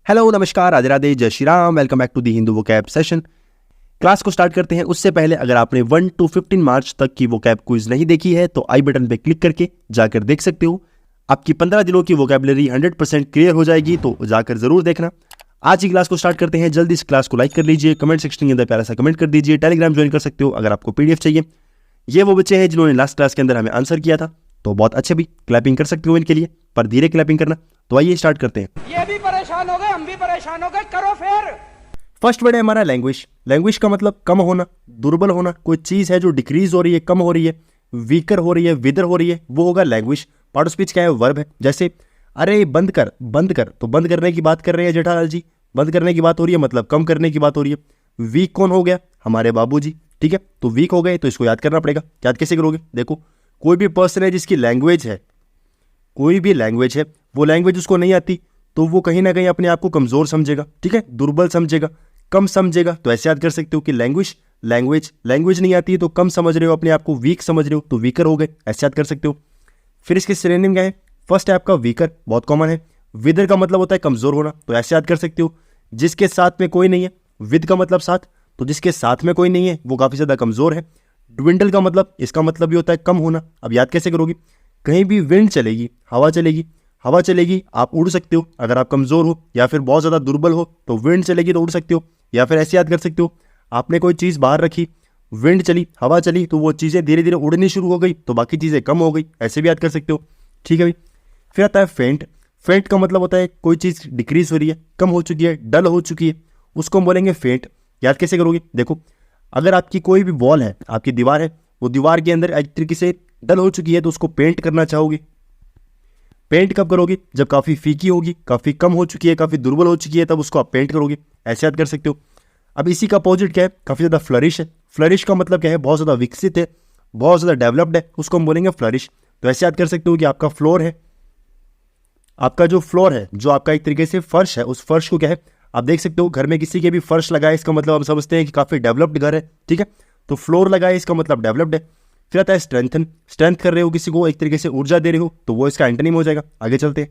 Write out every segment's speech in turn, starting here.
Hello नमस्कार राधे राधे जय Shri Ram. Welcome back to the Hindu vocab session. Class को स्टार्ट करते हैं उससे पहले अगर आपने 1 to 15 मार्च तक की वोकैब क्विज नहीं देखी है तो आई बटन पे क्लिक करके जाकर देख सकते हो। आपकी 15 दिनों की वोकैबुलरी 100% क्लियर हो जाएगी, तो जाकर जरूर देखना। आज की क्लास को स्टार्ट करते हैं। जल्दी इस क्लास को लाइक कर लीजिए, कमेंट सेक्शन के अंदर प्यारा सा कमेंट कर दीजिए, टेलीग्राम ज्वाइन कर सकते हो अगर आपको पीडीएफ चाहिए। ये वो बच्चे हैं जिन्होंने लास्ट क्लास के अंदर हमें आंसर किया था, तो बहुत अच्छे भी क्लैपिंग कर सकते हो इनके लिए, पर धीरे क्लैपिंग करना। तो आइए स्टार्ट करते हैं। ये भी परेशान हो गए, हम भी परेशान हो गए, करो फिर। फर्स्ट वर्ड है हमारा लैंग्वेज। लैंग्वेज का मतलब कम होना, दुर्बल होना। कोई चीज है जो डिक्रीज हो रही है, कम हो रही है, वीकर हो रही है, विदर हो रही है, वो होगा लैंग्वेज। पार्ट ऑफ स्पीच क्या है? वर्ब है। जैसे अरे बंद कर, बंद कर, तो बंद करने की बात कर रहे हैं जेठालाल जी, बंद करने की बात हो रही है, मतलब कम करने की बात हो रही है। वीक कौन हो गया? हमारे बाबूजी। ठीक है, तो वीक हो गए तो इसको याद करना पड़ेगा। याद कैसे करोगे? देखो, कोई भी पर्सन है जिसकी लैंग्वेज है, कोई भी लैंग्वेज है, वो लैंग्वेज उसको नहीं आती तो वो कहीं ना कहीं अपने आप को कमजोर समझेगा। ठीक है, दुर्बल समझेगा, कम समझेगा। तो ऐसे याद कर सकते हो कि लैंग्वेज लैंग्वेज नहीं आती है तो कम समझ रहे हो अपने आप को, वीक समझ रहे हो तो वीकर हो गए। ऐसे याद कर सकते हो। फिर इसके सिनोनिम क्या है? फर्स्ट है आपका वीकर, बहुत कॉमन है। विदर का मतलब होता है कमजोर होना, तो ऐसे याद कर सकते हो जिसके साथ में कोई नहीं है। विद का मतलब साथ, तो जिसके साथ में कोई नहीं है वो काफी ज्यादा कमजोर है। ड्विंडल का मतलब, इसका मतलब भी होता है कम होना। अब याद कैसे करोगे? कहीं भी विंड चलेगी, हवा चलेगी, हवा चलेगी, आप उड़ सकते हो। अगर आप कमजोर हो या फिर बहुत ज्यादा दुर्बल हो तो विंड चलेगी तो उड़ सकते हो। या फिर ऐसे याद कर सकते हो, आपने कोई चीज बाहर रखी, विंड चली, हवा चली, तो वो चीजें धीरे धीरे उड़नी शुरू हो गई तो बाकी चीजें कम हो गई। ऐसे भी याद कर सकते हो। ठीक है भाई। फिर आता है फेंट। फेंट का मतलब होता है कोई चीज डिक्रीज हो रही है, कम हो चुकी है, डल हो चुकी है, उसको हम बोलेंगे फेंट। याद कैसे करोगे? देखो, अगर आपकी कोई भी वॉल है, आपकी दीवार है, वो दीवार के अंदर एक तरीके से डल हो चुकी है तो उसको पेंट करना चाहोगे। पेंट कब करोगे? जब काफी फीकी होगी, काफी कम हो चुकी है, काफी दुर्बल हो चुकी है, तब उसको आप पेंट करोगे। ऐसे याद कर सकते हो। अब इसी का अपोजिट क्या है? काफी ज्यादा फ्लरिश है। फ्लरिश का मतलब क्या है? बहुत ज्यादा विकसित है, बहुत ज्यादा डेवलप्ड है, उसको हम बोलेंगे फ्लरिश। तो ऐसे याद कर सकते हो कि आपका फ्लोर है, आपका जो फ्लोर है, जो आपका एक तरीके से फर्श है, उस फर्श को क्या है? आप देख सकते हो घर में किसी के भी फर्श लगाए, इसका मतलब हम समझते हैं कि काफी डेवलप्ड घर है। ठीक है, तो फ्लोर लगाए इसका मतलब डेवलप्ड है। फिर आता है स्ट्रेंथन। स्ट्रेंथ कर रहे हो किसी को, एक तरीके से ऊर्जा दे रहे हो, तो वो इसका एंटोनिम हो जाएगा। आगे चलते हैं।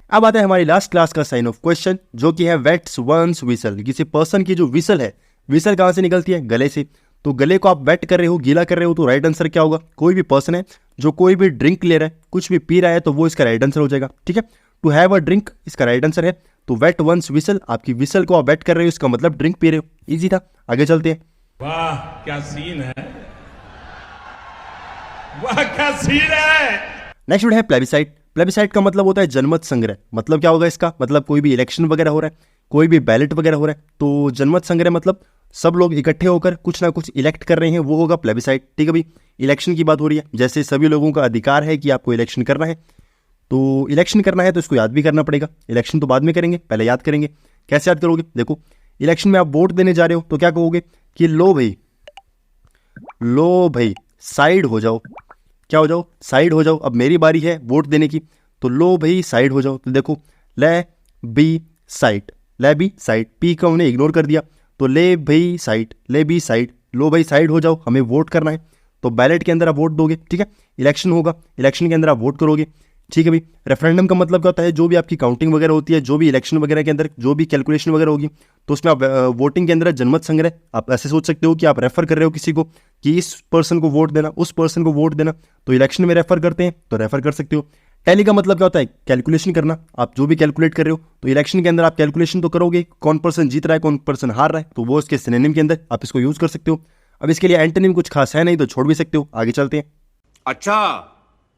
अब आता है हमारी लास्ट क्लास का साइन ऑफ क्वेश्चन, जो कि है वेट्स वंस विसल। किसी पर्सन की जो विसल है, विसल कहां से निकलती है? गले से। तो गले को आप वेट कर रहे हो, गीला कर रहे हो, तो राइट आंसर क्या होगा? कोई भी पर्सन है जो कोई भी ड्रिंक ले रहा है, कुछ भी पी रहा है, तो वो इसका राइट आंसर हो जाएगा। ठीक है, टू हैव अ ड्रिंक इसका राइट आंसर है। तो वेट वंस विसल, आपकी विसल को आप वेट कर रहे हो, इसका मतलब ड्रिंक पी रहे हो। इजी था। आगे चलते हैं। वाह क्या सीन है, वाह क्या सीन है। नेक्स्ट वर्ड है प्लेबिसाइट। प्लेबिसाइट का मतलब होता है जनमत संग्रह। मतलब क्या होगा इसका? मतलब कोई भी इलेक्शन वगैरह हो रहा है, कोई भी बैलेट वगैरह हो रहा है, तो जनमत संग्रह मतलब सब लोग इकट्ठे होकर कुछ ना कुछ इलेक्ट कर रहे हैं, वो होगा प्लेबिसाइट। ठीक है भाई, इलेक्शन की बात हो रही है, जैसे सभी लोगों का अधिकार है कि आपको इलेक्शन करना है, तो इलेक्शन करना है तो इसको याद भी करना पड़ेगा। इलेक्शन तो बाद में करेंगे, पहले याद करेंगे। कैसे याद करोगे? देखो, इलेक्शन में आप वोट देने जा रहे हो तो क्या कहोगे कि लो भाई साइड हो जाओ। क्या हो जाओ? साइड हो जाओ। अब मेरी बारी है वोट देने की, तो लो भाई साइड हो जाओ। तो देखो, ले बी साइड, ले बी साइड, पी का उन्हें इग्नोर कर दिया, तो ले भाई साइड, ले बी साइड, लो भाई साइड हो जाओ, हमें वोट करना है। तो बैलेट के अंदर आप वोट दोगे। ठीक है, इलेक्शन होगा, इलेक्शन के अंदर आप वोट करोगे। ठीक है भाई। रेफरेंडम का मतलब क्या होता है? जो भी आपकी काउंटिंग वगैरह होती है, जो भी इलेक्शन वगैरह के अंदर जो भी कैलकुलेशन वगैरह होगी, तो उसमें आप वोटिंग के अंदर जनमत संग्रह, आप ऐसे सोच सकते हो कि आप रेफर कर रहे हो किसी को कि इस पर्सन को वोट देना, उस पर्सन को वोट देना, तो इलेक्शन में रेफर करते हैं तो रेफर कर सकते हो। टैली का मतलब क्या होता है? कैलकुलेशन करना। आप जो भी कैलकुलेट कर रहे हो, तो इलेक्शन के अंदर आप कैलकुलेशन तो करोगे, कौन पर्सन जीत रहा है, कौन पर्सन हार रहा है, तो वो इसके सिनोनिम के अंदर आप इसको यूज कर सकते हो। अब इसके लिए एंटोनिम कुछ खास है नहीं, तो छोड़ भी सकते हो। आगे चलते हैं। अच्छा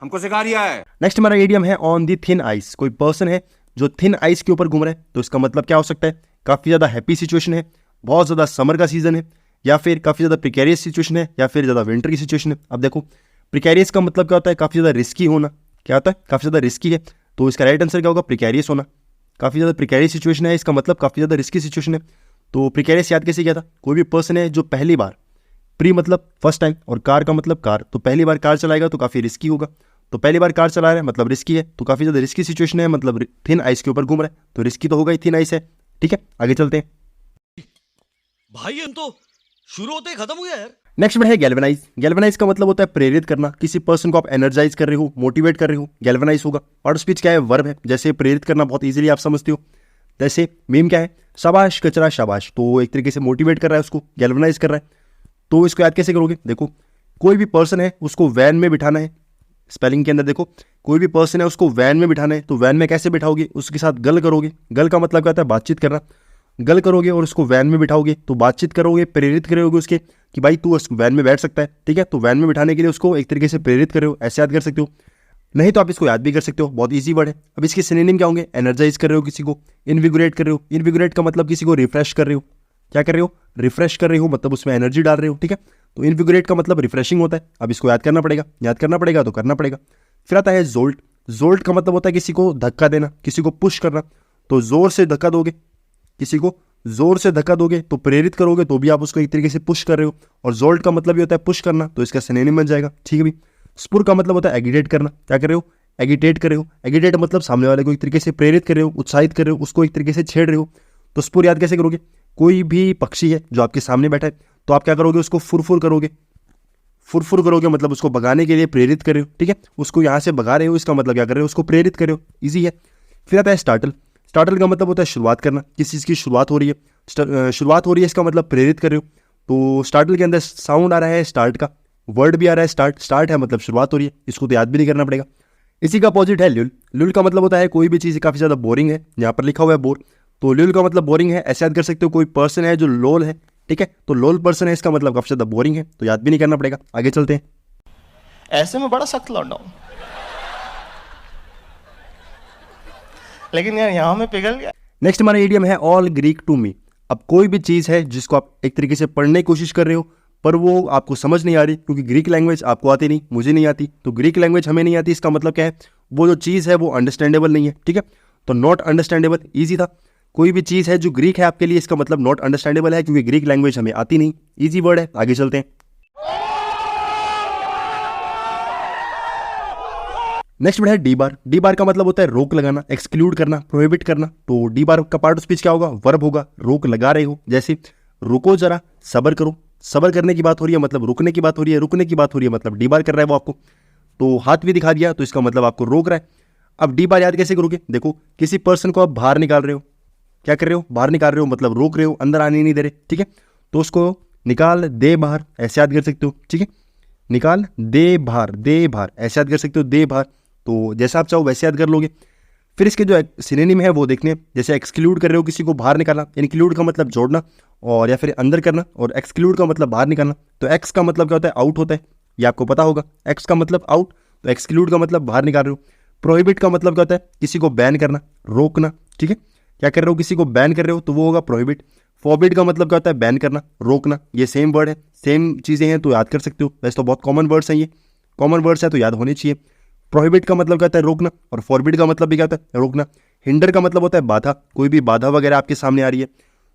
हमको सिखा रिया है। नेक्स्ट हमारा इडियम है ऑन दी थिन आइस। कोई पर्सन है जो थिन आइस के ऊपर घूम रहा है, तो इसका मतलब क्या हो सकता है? काफी ज्यादा हैप्पी सिचुएशन है, बहुत ज्यादा समर का सीजन है, या फिर काफी ज्यादा प्रिकेरियस सिचुएशन है, या फिर ज्यादा विंटर की सिचुएशन है। अब देखो, प्रिकेरियस का मतलब क्या होता है? काफी ज्यादा रिस्की होना। क्या होता है? काफी ज्यादा रिस्की है, तो इसका राइट आंसर क्या होगा? प्रिकेरियस होना। काफी ज्यादा प्रिकेरियस सिचुएशन है, इसका मतलब काफी ज्यादा रिस्की सिचुएशन है। तो प्रिकेरियस याद कैसे किया था? कोई भी पर्सन है जो पहली बार, प्री मतलब फर्स्ट टाइम, और कार का मतलब कार, तो पहली बार कार चलाएगा तो काफी रिस्की होगा। तो पहली बार कार चला रहा है मतलब रिस्की है, तो काफी ज्यादा रिस्की सिचुएशन है, मतलब थिन आइस के ऊपर घूम रहा है, तो रिस्की तो होगा ही, थिन आइस है। ठीक है, आगे चलते हैं। भाई हम तो शुरू होते ही खत्म हो गया यार। नेक्स्ट वर्ड है गैल्वेनाइज। गैल्वेनाइज का मतलब होता है प्रेरित करना, किसी पर्सन को आप एनर्जाइज कर रहे हो, मोटिवेट कर रहे हो, गैल्वेनाइज होगा। पार्ट ऑफ स्पीच क्या है? वर्ब है। जैसे प्रेरित करना बहुत इजीली आप समझते हो। जैसे मीम क्या है? शाबाश कचरा शाबाश, तो एक तरीके से मोटिवेट कर रहा है, उसको गैल्वेनाइज कर रहा है। तो इसको याद कैसे करोगे? देखो, कोई भी पर्सन है उसको वैन में बिठाना है, स्पेलिंग के अंदर देखो, कोई भी पर्सन है उसको वैन में बिठाना है, तो वैन में कैसे बिठाओगे? उसके साथ गल करोगे। गल का मतलब क्या होता है? बातचीत करना। गल करोगे और उसको वैन में बिठाओगे तो बातचीत करोगे, प्रेरित करोगे उसके कि भाई तू वैन में बैठ सकता है, ठीक है। तो वैन में बिठाने के लिए उसको एक तरीके से प्रेरित करो, ऐसे याद कर सकते हो। नहीं तो आप इसको याद भी कर सकते हो, बहुत ईजी वर्ड है। अब इसके सिनोनिम क्या होंगे? एनर्जाइज कर रहे हो किसी को, इनविगोरेट कर रहे हो। इनविगोरेट का मतलब किसी को रिफ्रेश कर रहे हो। क्या कर रहे हो? रिफ्रेश कर रहे हो, मतलब उसमें एनर्जी डाल रहे हो, ठीक है। तो इनविगोरेट का मतलब रिफ्रेशिंग होता है। अब इसको याद करना पड़ेगा, याद करना पड़ेगा तो करना पड़ेगा। फिर आता है जोल्ट। जोल्ट का मतलब होता है किसी को धक्का देना, किसी को पुश करना। तो जोर से धक्का दोगे, किसी को जोर से धक्का दोगे तो प्रेरित करोगे, तो भी आप उसको एक तरीके से पुश कर रहे हो। और जोल्ट का मतलब भी होता है पुश करना, तो इसका सिनोनिम बन जाएगा, ठीक है भी। स्पुर का मतलब होता है एगिटेट करना। क्या कर रहे हो? एगिटेट कर रहे हो। एगिटेट मतलब सामने वाले को एक तरीके से प्रेरित कर रहे हो, उत्साहित कर रहे हो, उसको एक तरीके से छेड़ रहे हो। तो स्पुर याद कैसे करोगे? कोई भी पक्षी है जो आपके सामने बैठा है, तो आप क्या करोगे? उसको फुरफुर करोगे। फुरफुर करोगे मतलब उसको भगाने के लिए प्रेरित कर रहे हो, ठीक है। उसको यहाँ से भगा रहे हो, इसका मतलब क्या कर रहे हो? उसको प्रेरित कर रहे हो, ईजी है। फिर आता है स्टार्टल। स्टार्टल का मतलब होता है शुरुआत करना, किसी चीज़ की शुरुआत हो रही है, शुरुआत हो रही है, इसका मतलब प्रेरित कर रहे हो। तो स्टार्टल के अंदर साउंड आ रहा है स्टार्ट का, वर्ड भी आ रहा है स्टार्ट। स्टार्ट है मतलब शुरुआत हो रही है, इसको तो याद भी नहीं करना पड़ेगा। इसी का अपोजिट है ल्युल। ल्युल का मतलब होता है कोई भी चीज़ काफ़ी ज़्यादा बोरिंग है, यहाँ पर लिखा हुआ है बोर, तो ल्युल का मतलब बोरिंग है, ऐसे याद कर सकते हो। कोई पर्सन है जो लोल है, ठीक है, तो लोल पर्सन है, इसका मतलब काफ़ी ज़्यादा बोरिंग है, तो याद भी नहीं करना पड़ेगा। आगे चलते हैं। ऐसे में बड़ा सख्त लौंडा हूं, लेकिन यार यहां में पिघल गया। नेक्स्ट हमारा इडियम है ऑल ग्रीक टू मी। अब कोई भी चीज़ है जिसको आप एक तरीके से पढ़ने की कोशिश कर रहे हो, पर वो आपको समझ नहीं आ रही, क्योंकि ग्रीक लैंग्वेज आपको आती नहीं, मुझे नहीं आती, तो ग्रीक लैंग्वेज हमें नहीं आती, इसका मतलब क्या है? वो जो चीज़ है वो अंडरस्टैंडेबल नहीं है, ठीक है। तो नॉट अंडरस्टैंडेबल ईजी था। कोई भी चीज़ है जो ग्रीक है आपके लिए, इसका मतलब नॉट अंडरस्टैंडेबल है, क्योंकि ग्रीक लैंग्वेज हमें आती नहीं, ईजी वर्ड है। आगे चलते हैं। नेक्स्ट वर्ड है डी बार। डी बार का मतलब होता है रोक लगाना, एक्सक्लूड करना, प्रोहिबिट करना। तो डी बार का पार्ट ऑफ स्पीच क्या होगा? वर्ब होगा। रोक लगा रहे हो, जैसे रुको जरा, सबर करो। सबर करने की बात हो रही है मतलब रुकने की बात हो रही है, रुकने की बात हो रही है मतलब डी बार कर रहा है वो आपको। तो हाथ भी दिखा दिया, तो इसका मतलब आपको रोक रहा है। अब डी बार याद कैसे करोगे? देखो, किसी पर्सन को आप बाहर निकाल रहे हो, क्या कर रहे हो? बाहर निकाल रहे हो मतलब रोक रहे हो, अंदर आने नहीं दे रहे, ठीक है। तो उसको निकाल दे बाहर, ऐसे याद कर सकते हो, ठीक है। निकाल दे बाहर, दे बाहर, ऐसे याद कर सकते हो, दे बाहर। तो जैसा आप चाहो वैसे याद कर लोगे। फिर इसके जो सिनोनिम है वो देखने, जैसे एक्सक्लूड कर रहे हो, किसी को बाहर निकालना, इंक्लूड का मतलब जोड़ना और या फिर अंदर करना, और एक्सक्लूड का मतलब बाहर निकालना। तो एक्स का मतलब क्या होता है? आउट होता है, ये आपको पता होगा। एक्स का मतलब आउट, तो एक्सक्लूड का मतलब बाहर निकाल रहे हो। प्रोहिबिट का मतलब क्या होता है? किसी को बैन करना, रोकना, ठीक है। क्या कर रहे हो? किसी को बैन कर रहे हो, तो वो होगा प्रोहिबिट। फॉरबिड का मतलब क्या होता है? बैन करना, रोकना। ये सेम वर्ड है, सेम चीज़ें हैं, तो याद कर सकते हो। वैसे तो बहुत कॉमन वर्ड्स हैं, ये कॉमन वर्ड्स है तो याद होने चाहिए। प्रोहिबिट का मतलब क्या होता है? रोकना, और फॉरबिड का मतलब भी क्या होता है? रोकना। हिंडर का मतलब होता है बाधा, कोई भी बाधा वगैरह आपके सामने आ रही है,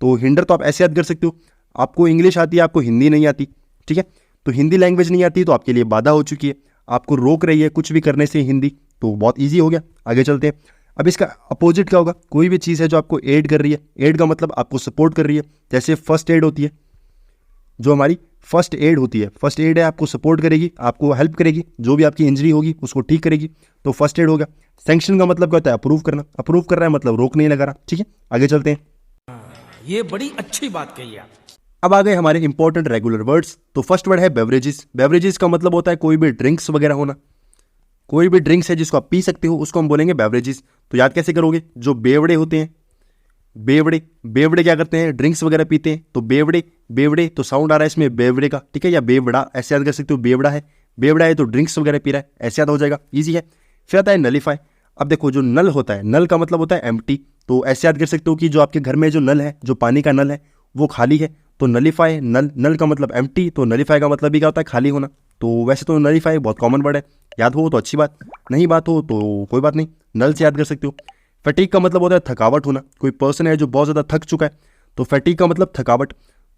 तो हिंडर तो आप ऐसे याद कर सकते हो। आपको इंग्लिश आती है, आपको हिंदी नहीं आती, ठीक है, तो हिंदी लैंग्वेज नहीं आती, तो आपके लिए बाधा हो चुकी है, आपको रोक रही है कुछ भी करने से हिंदी, तो बहुत ईजी हो गया। आगे चलते हैं। अब इसका अपोजिट क्या होगा? कोई भी चीज़ है जो आपको एड कर रही है। एड का मतलब आपको सपोर्ट कर रही है, जैसे फर्स्ट एड होती है, जो हमारी फर्स्ट एड होती है, फर्स्ट एड है, आपको सपोर्ट करेगी, आपको हेल्प करेगी, जो भी आपकी इंजरी होगी उसको ठीक करेगी, तो फर्स्ट एड होगा। सैंक्शन का मतलब क्या होता है? अप्रूव करना, अप्रूव कर रहा है मतलब रोक नहीं लगा रहा, ठीक है। आगे चलते हैं। ये बड़ी अच्छी बात कही आप। अब आ गए हमारे इंपॉर्टेंट रेगुलर वर्ड्स। तो फर्स्ट वर्ड है बेवरेजेस। बेवरेजेस का मतलब होता है कोई भी ड्रिंक्स वगैरह होना, कोई भी ड्रिंक्स है जिसको आप पी सकते हो, उसको हम बोलेंगे बेवरेजेस। तो याद कैसे करोगे? जो बेवड़े होते हैं, बेवड़े, बेवड़े क्या करते हैं? ड्रिंक्स वगैरह पीते हैं, तो बेवड़े, बेवड़े तो साउंड आ रहा है इसमें बेवड़े का, ठीक है, या बेवड़ा, ऐसे याद कर सकते हो। बेवड़ा है, बेवड़ा है तो ड्रिंक्स वगैरह पी रहा है, ऐसे याद हो जाएगा, ईजी है। फिर आता है नलीफाई। अब देखो, जो नल होता है, नल का मतलब होता है एम्प्टी, तो ऐसे याद कर सकते हो कि जो आपके घर में जो नल है, जो पानी का नल है, वो खाली है, तो नलीफाई। नल, नल का मतलब एम्प्टी, तो नलीफाई का मतलब भी क्या होता है? खाली होना। तो वैसे तो नलीफाई बहुत कॉमन वर्ड है, याद हो तो अच्छी बात, नहीं बात हो तो कोई बात नहीं, नल से याद कर सकते हो। फटीग का मतलब होता है थकावट होना, कोई पर्सन है जो बहुत ज़्यादा थक चुका है, तो फटीग का मतलब थकावट।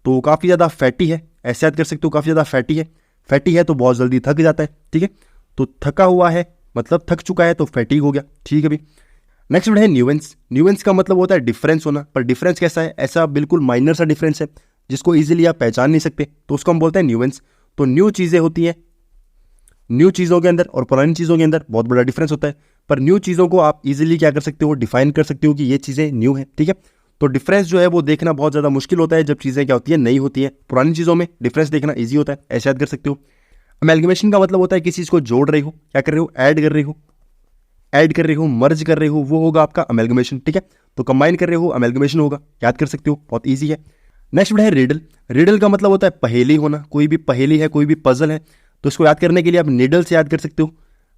तो काफ़ी ज़्यादा फैटी है, ऐसे याद कर सकते हो, काफ़ी ज़्यादा फैटी है, फैटी है तो बहुत जल्दी थक जाता है, ठीक है, तो थका हुआ है मतलब थक चुका है, तो फैटीग हो गया, ठीक है भी। नेक्स्ट वर्ड है न्यूएंस। न्यूएंस का मतलब होता है डिफरेंस होना, पर डिफरेंस कैसा है? ऐसा बिल्कुल माइनर सा डिफरेंस है, जिसको इजीली आप पहचान नहीं सकते, तो उसको हम बोलते हैं न्यूएंस। तो न्यू चीज़ें होती हैं, न्यू चीज़ों के अंदर और पुरानी चीज़ों के अंदर बहुत बड़ा डिफरेंस होता है। पर न्यू चीज़ों को आप इजीली क्या कर सकते हो, डिफाइन कर सकते हो कि ये चीज़ें न्यू हैं, ठीक है। तो डिफरेंस जो है वो देखना बहुत ज़्यादा मुश्किल होता है जब चीज़ें क्या होती है, नई होती हैं। पुरानी चीज़ों में डिफरेंस देखना ईजी होता है, ऐसे याद कर सकते हो। अमेलगमेशन का मतलब होता है किसी चीज़ को जोड़ रहे हो, क्या कर रहे हो, ऐड कर रहे हो, मर्ज कर रहे हो, वो होगा आपका अमेलगमेशन, ठीक है। तो कंबाइन कर रहे हो, अमेलगमेशन होगा, याद कर सकते हो, बहुत ईजी है। नेक्स्ट वर्ड है रिडल। रिडल का मतलब होता है पहेली होना, कोई भी पहेली है, कोई भी पजल है, तो इसको याद करने के लिए आप निडल से याद कर सकते हो।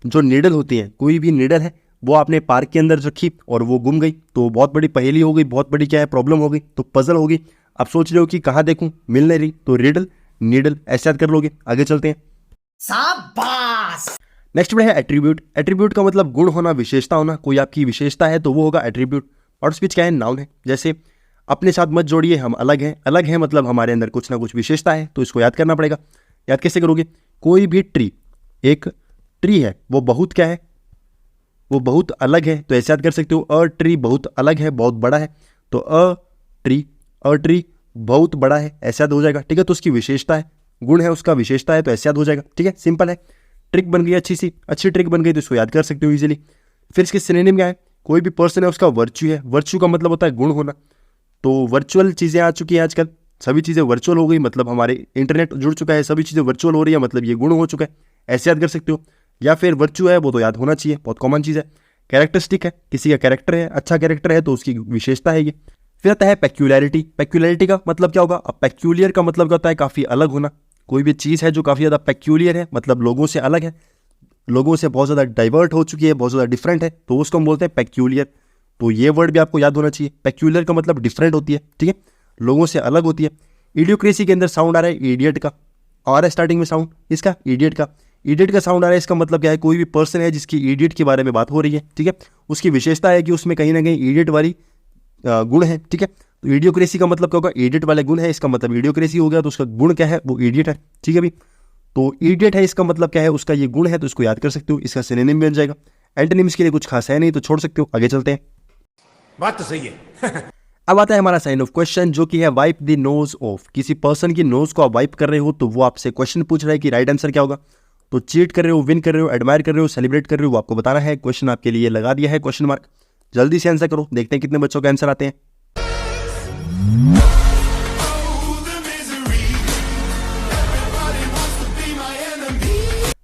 जो निडल होती है, कोई भी निडल है वो आपने पार्क के अंदर रखी और वो गुम गई, तो बहुत बड़ी पहेली हो गई, बहुत बड़ी क्या है, प्रॉब्लम हो गई, तो पजल होगी। आप सोच रहे हो कि कहाँ देखूं, मिल नहीं रही, तो रिडल, निडल ऐसे याद कर लोगे। आगे चलते हैं। नेक्स्ट वर्ड है एट्रीब्यूट। एट्रीब्यूट का मतलब गुण होना, विशेषता होना, कोई आपकी विशेषता है तो वो होगा एट्रीब्यूट। और स्पीच क्या है, नाउन है। जैसे अपने साथ मत जोड़िए, हम अलग हैं। अलग है मतलब हमारे अंदर कुछ ना कुछ विशेषता है, तो इसको याद करना पड़ेगा। याद कैसे करोगे, कोई भी ट्री, एक ट्री है वो बहुत क्या है, वो बहुत अलग है, तो ऐसे याद कर सकते हो। अ ट्री बहुत अलग है, बहुत बड़ा है, तो अ ट्री बहुत बड़ा है, ऐसे याद हो जाएगा, ठीक है। तो उसकी विशेषता है, गुण है उसका, विशेषता है, तो ऐसे याद हो जाएगा, ठीक है, सिंपल है। ट्रिक बन गई, अच्छी ट्रिक बन गई, तो इसको याद कर सकते हो इजीली। फिर इसके सिनोनिम क्या है, कोई भी पर्सन है उसका वर्च्यू है। वर्च्यू का मतलब होता है गुण होना। तो वर्चुअल चीज़ें आ चुकी हैं आजकल, सभी चीज़ें वर्चुअल हो गई, मतलब हमारे इंटरनेट जुड़ चुका है, सभी चीज़ें वर्चुअल हो रही है, मतलब ये गुण हो चुका है, ऐसे याद कर सकते हो। या फिर वर्च्यू है वो तो याद होना चाहिए, बहुत कॉमन चीज़ है। कैरेक्टरिस्टिक है, किसी का कैरेक्टर है, अच्छा कैरेक्टर है तो उसकी विशेषता है ये। फिर आता है पेक्यूलैरिटी। पेक्यूलैरिटी का मतलब क्या होगा, अब पेक्यूलियर का मतलब क्या होता है, काफ़ी अलग होना। कोई भी चीज़ है जो काफ़ी ज़्यादा पेक्यूलियर है, मतलब लोगों से अलग है, लोगों से बहुत ज़्यादा डाइवर्ट हो चुकी है, बहुत ज़्यादा डिफरेंट है, तो उसको हम बोलते हैं पेक्यूलियर। तो ये वर्ड भी आपको याद होना चाहिए। पेक्यूलियर का मतलब डिफरेंट होती है, ठीक है, लोगों से अलग होती है। इडियोक्रेसी के अंदर साउंड आ रहा है इडियट का, और है स्टार्टिंग में साउंड इसका, इडियट का साउंड आ रहा है। इसका मतलब क्या है, कोई भी पर्सन है जिसकी इडियट के बारे में बात हो रही है, ठीक है, उसकी विशेषता है कि उसमें कहीं ना कहीं इडियट वाली गुण है, ठीक है। तो इडियोक्रेसी का मतलब क्या होगा, इडियट वाले गुण है, इसका मतलब इडियोक्रेसी हो गया, तो उसका गुण क्या है, वो इडियट है, ठीक है भी। तो इडियट है, इसका मतलब क्या है, उसका ये गुण है, तो इसको याद कर सकते हो, इसका सिनोनिम बन जाएगा। एंटोनिम्स के लिए कुछ खास है नहीं, तो छोड़ सकते हो। आगे चलते हैं। बात तो सही है। अब आता है हमारा साइन ऑफ क्वेश्चन, जो कि है वाइप द नोज ऑफ। किसी पर्सन की नोज को आप वाइप कर रहे हो, तो वो आपसे क्वेश्चन पूछ रहा है कि राइट आंसर क्या होगा। तो चीट कर रहे हो, विन कर रहे हो, एडमायर कर रहे हो, सेलिब्रेट कर रहे हो, वो आपको बताना है। क्वेश्चन आपके लिए लगा दिया है क्वेश्चन मार्क, जल्दी से आंसर करो, देखते हैं कितने बच्चों के आंसर आते हैं।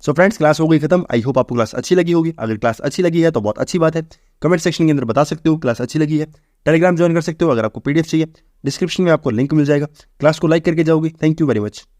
सो फ्रेंड्स, क्लास हो गई खत्म। आई होप आपको क्लास अच्छी लगी होगी। अगर क्लास अच्छी लगी है तो बहुत अच्छी बात है, कमेंट सेक्शन के अंदर बता सकते हो क्लास अच्छी लगी है। टेलीग्राम ज्वाइन कर सकते हो, अगर आपको पीडीएफ चाहिए डिस्क्रिप्शन में आपको लिंक मिल जाएगा। क्लास को लाइक करके जाओगे। Thank you very much.